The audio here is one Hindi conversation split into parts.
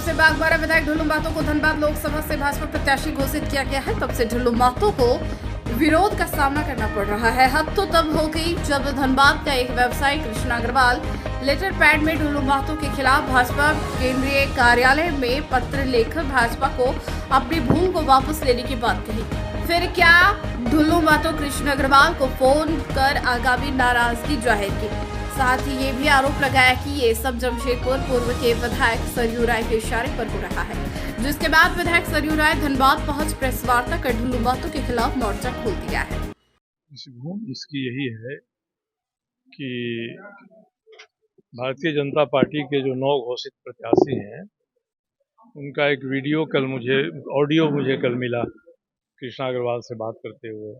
से बागबारा विधायक ढुल्लू महतो को धनबाद लोकसभा से भाजपा प्रत्याशी घोषित किया गया है, तब से ढुल्लू महतो को विरोध का सामना करना पड़ रहा है। हद तो तब हो गई जब धनबाद का एक व्यवसायी कृष्णा अग्रवाल लेटर पैड में ढुल्लू महतो के खिलाफ भाजपा केंद्रीय कार्यालय में पत्र लेकर भाजपा को अपनी भूल को वापस लेने की बात कही। फिर क्या ढुल्लू महतो कृष्ण अग्रवाल को फोन कर आगामी नाराजगी जाहिर की। साथ ही ये भी आरोप लगाया कि ये सब जमशेदपुर पूर्व के विधायक सरयू राय के इशारे पर हो रहा है, जिसके बाद विधायक सरयू राय धनबाद पहुंच प्रेस वार्ता कर ढुल्लू महतो के खिलाफ मोर्चा खोल दिया है। इसकी यही है कि भारतीय जनता पार्टी के जो 9 घोषित प्रत्याशी हैं, उनका एक ऑडियो मुझे कल मिला कृष्णा अग्रवाल से बात करते हुए।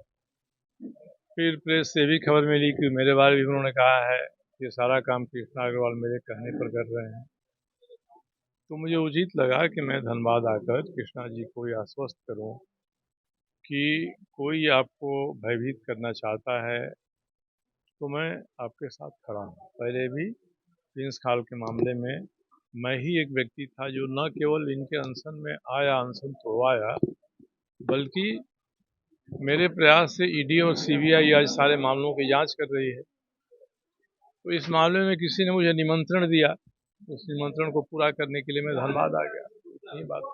फिर प्रेस से भी खबर मिली कि मेरे बारे में उन्होंने कहा है कि सारा काम कृष्णा अग्रवाल मेरे कहने पर कर रहे हैं। तो मुझे उचित लगा कि मैं धनबाद आकर कृष्णा जी को ये आश्वस्त करूं कि कोई आपको भयभीत करना चाहता है तो मैं आपके साथ खड़ा हूं। पहले भी प्रिंस खाल के मामले में मैं ही एक व्यक्ति था जो न केवल इनके अनशन में आया, अनशन तोड़वाया, बल्कि मेरे प्रयास से ईडी और सीबीआई आज सारे मामलों की जांच कर रही है। तो इस मामले में किसी ने मुझे निमंत्रण दिया, उस निमंत्रण को पूरा करने के लिए मैं धनबाद आ गया। यही बात है।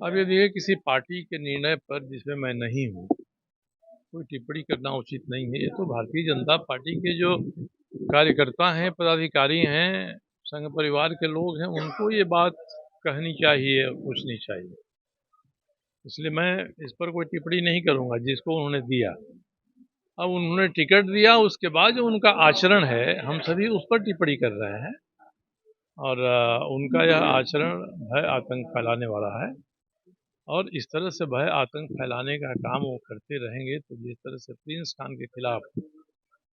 अब ये देखिए, किसी पार्टी के निर्णय पर जिसमें मैं नहीं हूँ कोई टिप्पणी करना उचित नहीं है। ये तो भारतीय जनता पार्टी के जो कार्यकर्ता हैं, पदाधिकारी हैं, संघ परिवार के लोग हैं, उनको ये बात कहनी चाहिए, पूछनी चाहिए। इसलिए मैं इस पर कोई टिप्पणी नहीं करूंगा जिसको उन्होंने दिया। अब उन्होंने टिकट दिया, उसके बाद जो उनका आचरण है, हम सभी उस पर टिप्पणी कर रहे हैं। और उनका यह आचरण भय आतंक फैलाने वाला है, और इस तरह से भय आतंक फैलाने का काम वो करते रहेंगे तो जिस तरह से प्रिंस खान के खिलाफ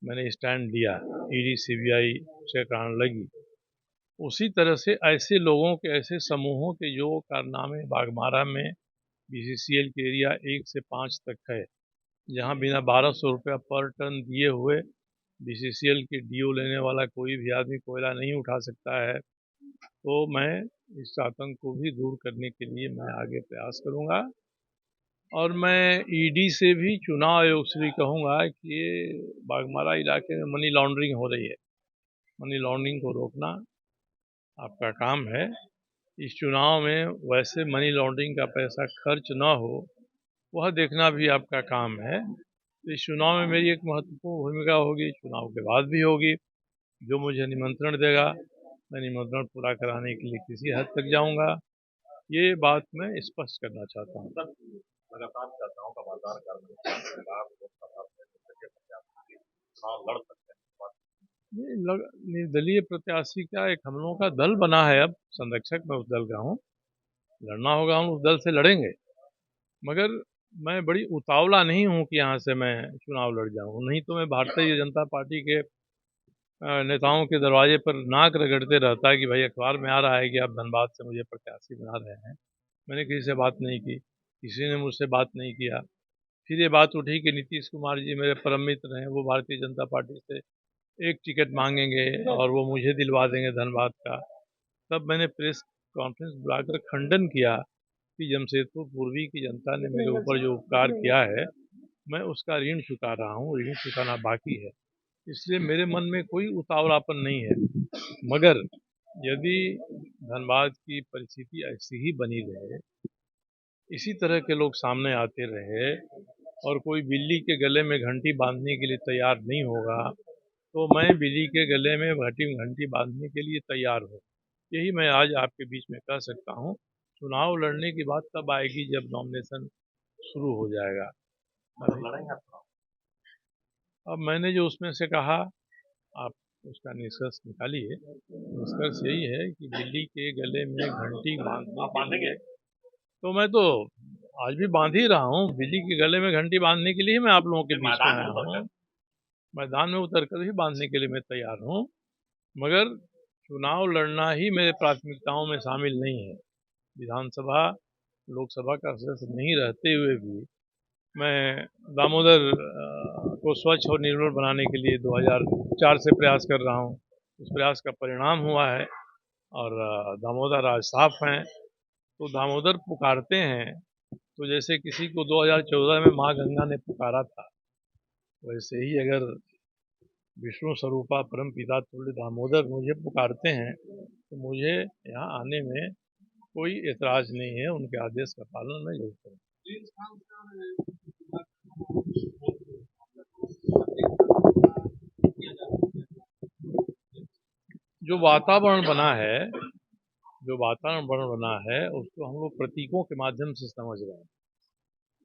मैंने स्टैंड लिया, ईडी सीबीआई से कारण लगी, उसी तरह से ऐसे लोगों के, ऐसे समूहों के जो कारनामे बागमारा में बीसीसीएल के एरिया 1 से 5 तक है, जहां बिना 1200 रुपया पर टन दिए हुए बीसीसीएल के डीओ लेने वाला कोई भी आदमी कोयला नहीं उठा सकता है, तो मैं इस आतंक को भी दूर करने के लिए मैं आगे प्रयास करूंगा। और मैं ईडी से भी चुनाव आयोग से भी कहूँगा कि ये बागमारा इलाके में मनी लॉन्ड्रिंग हो रही है, मनी लॉन्ड्रिंग को रोकना आपका काम है। इस चुनाव में वैसे मनी लॉन्ड्रिंग का पैसा खर्च न हो, वह देखना भी आपका काम है। इस चुनाव में मेरी एक महत्वपूर्ण भूमिका होगी, चुनाव के बाद भी होगी। जो मुझे निमंत्रण देगा, मैं निमंत्रण पूरा कराने के लिए किसी हद तक जाऊंगा, ये बात मैं स्पष्ट करना चाहता हूँ। लगातार चर्चाओं का बाजार लड़ सकते हैं। निर्दलीय प्रत्याशी का एक हम लोगों का दल बना है, अब संरक्षक मैं उस दल का हूँ, लड़ना होगा हम उस दल से लड़ेंगे। मगर मैं बड़ी उतावला नहीं हूँ कि यहाँ से मैं चुनाव लड़ जाऊँ, नहीं तो मैं भारतीय जनता पार्टी के नेताओं के दरवाजे पर नाक रगड़ते रहता है कि भाई अखबार में आ रहा है कि आप धनबाद से मुझे प्रत्याशी बना रहे हैं। मैंने किसी से बात नहीं की, किसी ने मुझसे बात नहीं किया। फिर ये बात उठी कि नीतीश कुमार जी मेरे परम मित्र हैं, वो भारतीय जनता पार्टी से एक टिकट मांगेंगे और वो मुझे दिलवा देंगे धनबाद का। तब मैंने प्रेस कॉन्फ्रेंस बुलाकर खंडन किया कि जमशेदपुर पूर्वी की जनता ने मेरे ऊपर जो उपकार किया है, मैं उसका ऋण चुका रहा हूँ, ऋण चुकाना बाकी है। इसलिए मेरे मन में कोई उतावलापन नहीं है। मगर यदि धनबाद की परिस्थिति ऐसी ही बनी रहे, इसी तरह के लोग सामने आते रहे और कोई बिल्ली के गले में घंटी बांधने के लिए तैयार नहीं होगा, तो मैं बिल्ली के गले में घंटी बांधने के लिए तैयार हूँ। यही मैं आज आपके बीच में कह सकता हूँ। चुनाव लड़ने की बात तब आएगी जब नॉमिनेशन शुरू हो जाएगा। अब मैंने जो उसमें से कहा, आप उसका निष्कर्ष निकालिए। निष्कर्ष यही है कि बिल्ली के गले में घंटी बांधने, तो मैं तो आज भी बांध ही रहा हूँ। बिल्ली के गले में घंटी बांधने के लिए मैं आप लोगों के बीच में आया हूँ। मैदान में उतरकर भी बांधने के लिए मैं तैयार हूँ, मगर चुनाव लड़ना ही मेरे प्राथमिकताओं में शामिल नहीं है। विधानसभा, लोकसभा का सदस्य नहीं रहते हुए भी मैं दामोदर को स्वच्छ और निर्मल बनाने के लिए 2004 से प्रयास कर रहा हूँ। उस प्रयास का परिणाम हुआ है और दामोदर आज साफ हैं। तो दामोदर पुकारते हैं तो जैसे किसी को 2014 में माँ गंगा ने पुकारा था, वैसे ही अगर विष्णु स्वरूपा परम पिता तुल्य दामोदर मुझे पुकारते हैं तो मुझे यहाँ आने में कोई एतराज नहीं है। उनके आदेश का पालन मैं जरूर करूँगा। जो वातावरण बना है उसको हम लोग प्रतीकों के माध्यम से समझ रहे हैं।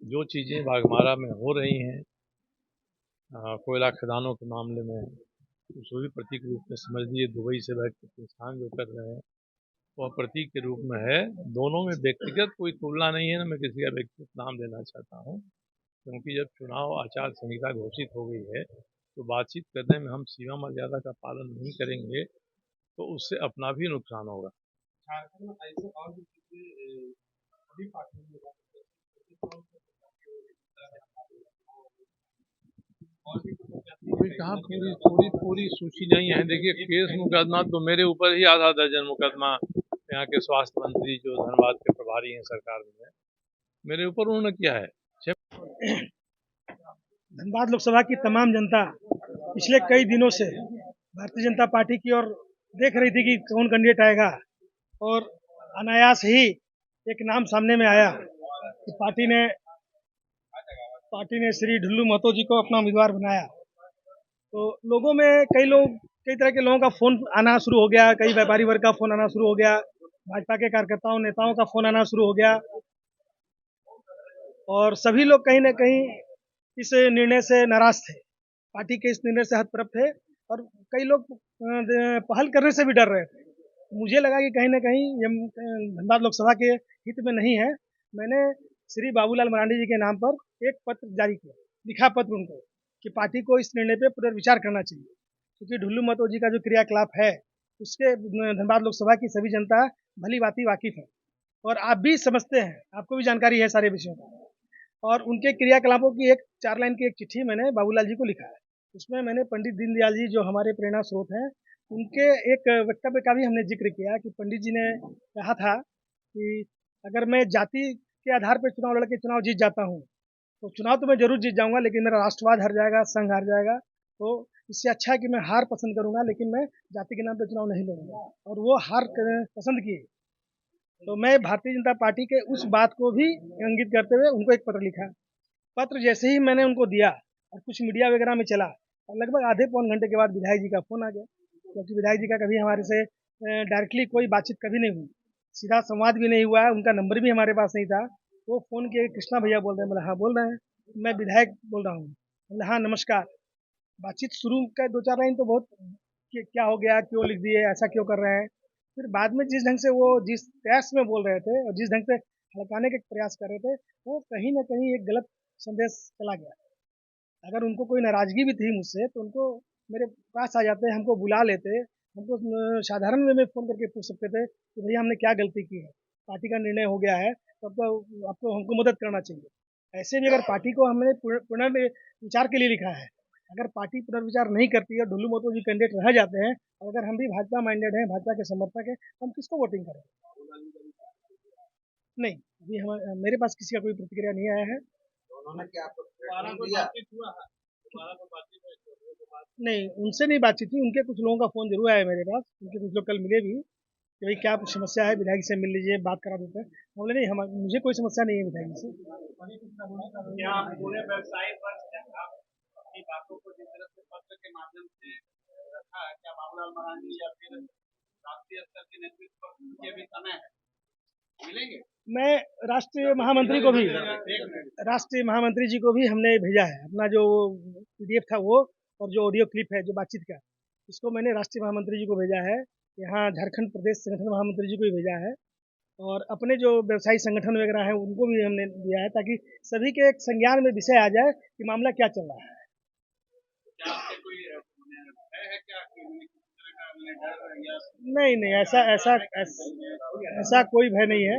जो चीज़ें बाघमारा में हो रही हैं, कोयला खदानों के मामले में, उसको भी प्रतीक रूप में समझ लिए। दुबई से बैठ के किसान जो कर रहे हैं वह प्रतीक के रूप में है। दोनों में व्यक्तिगत कोई तुलना नहीं है, ना मैं किसी का व्यक्तिगत नाम लेना चाहता हूँ, क्योंकि जब चुनाव आचार संहिता घोषित हो गई है तो बातचीत करने में हम सीमा मर्यादा का पालन नहीं करेंगे तो उससे अपना भी नुकसान होगा। झारखंड में ऐसे और भी सभी पार्टियों में अभी कहाँ पूरी सूची नहीं है। देखिए, केस मुकदमा तो मेरे ऊपर ही आधा दर्जन मुकदमा यहाँ के स्वास्थ्य मंत्री जो धनबाद के प्रभारी हैं सरकार में, मेरे ऊपर उन्होंने किया है। धनबाद लोकसभा की तमाम जनता पिछले कई दिनों से भारतीय जनता पार्टी की ओर देख रही थी कि कौन कैंडिडेट आएगा, और अनायास ही एक नाम सामने में आया कि पार्टी ने श्री ढुल्लू महतो जी को अपना उम्मीदवार बनाया। तो लोगों में कई तरह के लोगों का फोन आना शुरू हो गया, कई व्यापारी वर्ग का फोन आना शुरू हो गया, भाजपा के कार्यकर्ताओं नेताओं का फोन आना शुरू हो गया, और सभी लोग कहीं न कहीं इस निर्णय से नाराज थे, पार्टी के इस निर्णय से हतप्रभ थे, और कई लोग पहल करने से भी डर रहे थे। मुझे लगा कि कहीं न कहीं ये धनबाद लोकसभा के हित में नहीं है। मैंने श्री बाबूलाल मरांडी जी के नाम पर एक पत्र जारी किया, लिखा पत्र उनको कि पार्टी को इस निर्णय पर पुनर्विचार करना चाहिए, क्योंकि ढुल्लू महतो जी का जो क्रियाकलाप है उसके धनबाद लोकसभा की सभी जनता भली भांति वाकिफ है, और आप भी समझते हैं, आपको भी जानकारी है सारे विषयों का। और उनके क्रियाकलापों की 4 लाइन की एक चिट्ठी मैंने बाबूलाल जी को लिखा है। उसमें मैंने पंडित दीनदयाल जी जो हमारे प्रेरणा स्रोत हैं, उनके एक वक्तव्य का भी हमने जिक्र किया कि पंडित जी ने कहा था कि अगर मैं जाति के आधार पर चुनाव लड़के चुनाव जीत जाता हूँ तो चुनाव तो मैं जरूर जीत जाऊंगा, लेकिन मेरा राष्ट्रवाद हार जाएगा, संघ हार जाएगा। तो इससे अच्छा है कि मैं हार पसंद करूंगा, लेकिन मैं जाति के नाम पर चुनाव नहीं लड़ूंगा, और वो हार पसंद किए। तो मैं भारतीय जनता पार्टी के उस बात को भी इंगित करते हुए उनको एक पत्र लिखा। पत्र जैसे ही मैंने उनको दिया और कुछ मीडिया वगैरह में चला, और लगभग आधे पौन घंटे के बाद विधायक जी का फोन आ गया, क्योंकि विधायक जी का कभी हमारे से डायरेक्टली कोई बातचीत कभी नहीं हुई, सीधा संवाद भी नहीं हुआ है, उनका नंबर भी हमारे पास नहीं था। वो फोन किए, कृष्णा भैया बोल रहे हैं? बोला हाँ बोल रहे हैं, मैं विधायक बोल रहा हूँ। बोला हाँ नमस्कार। बातचीत शुरू का 2-4 लाइन तो बहुत क्या हो गया, क्यों लिख दिए, ऐसा क्यों कर रहे हैं। फिर बाद में जिस ढंग से वो जिस प्रयास में बोल रहे थे और जिस ढंग से हड़काने के प्रयास कर रहे थे, वो कहीं ना कहीं एक गलत संदेश चला गया। अगर उनको कोई नाराजगी भी थी मुझसे तो उनको मेरे पास आ जाते, हमको बुला लेते, हमको साधारण में फ़ोन करके पूछ सकते थे कि भैया हमने क्या गलती की है, पार्टी का निर्णय हो गया है, तब तो आपको हमको मदद करना चाहिए। ऐसे भी अगर पार्टी को हमने पुनर्विचार के लिए लिखा है, अगर पार्टी पुनर्विचार नहीं करती है, ढुल्लू महतो जी कैंडिडेट रह जाते हैं, और अगर हम भी भाजपा माइंडेड हैं, भाजपा के समर्थक हैं, हम किसको वोटिंग करें? नहीं, अभी मेरे पास किसी का कोई प्रतिक्रिया नहीं आया है। नहीं, उनसे नहीं बातचीत हुई, उनके कुछ लोगों का फ़ोन जरूर आया मेरे पास, उनके कुछ लोग कल मिले भी कि भाई क्या समस्या है, विधायक से मिल लीजिए, बात करा देते हैं। बोले नहीं, मुझे कोई समस्या नहीं है विधायक से। बातों को जिस तरह से पत्र के माध्यम से रखा है, क्या बाबूलाल मरांडी या फिर राष्ट्रीय स्तर के नेतृत्व के भी समय है मिलेंगे? मैं राष्ट्रीय महामंत्री जी को भी हमने भेजा है, अपना जो PDF था वो, और जो ऑडियो क्लिप है जो बातचीत का, इसको मैंने राष्ट्रीय महामंत्री जी को भेजा है, यहाँ झारखंड प्रदेश संगठन महामंत्री जी को भी भेजा है, और अपने जो व्यवसायी संगठन वगैरह है उनको भी हमने दिया है, ताकि सभी के एक संज्ञान में विषय आ जाए कि मामला क्या चल रहा है। नहीं, ऐसा कोई भय नहीं है।